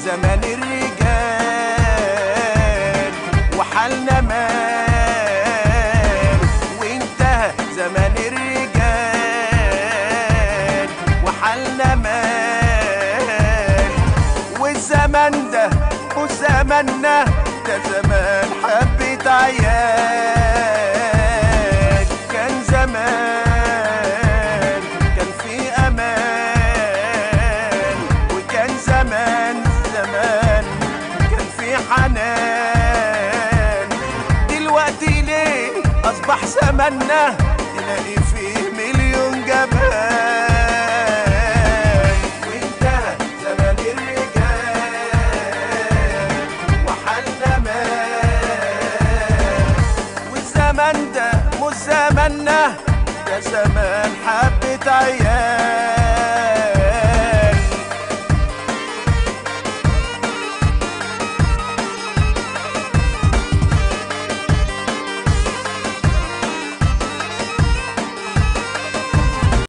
زمان الرجال وحالنا مال، وانتهى زمان الرجال وحالنا مال. والزمن ده وزمننا ده زمان حبة عيال. كان زمان كان في امان، وكان زمان كان في حنان. دلوقتي ليه اصبح زمننا تلاقي فيه مليون جبان؟ وانتهى زمان الرجال وحالنا مال، والزمن ده مش زمننا ده زمان حبة عيال.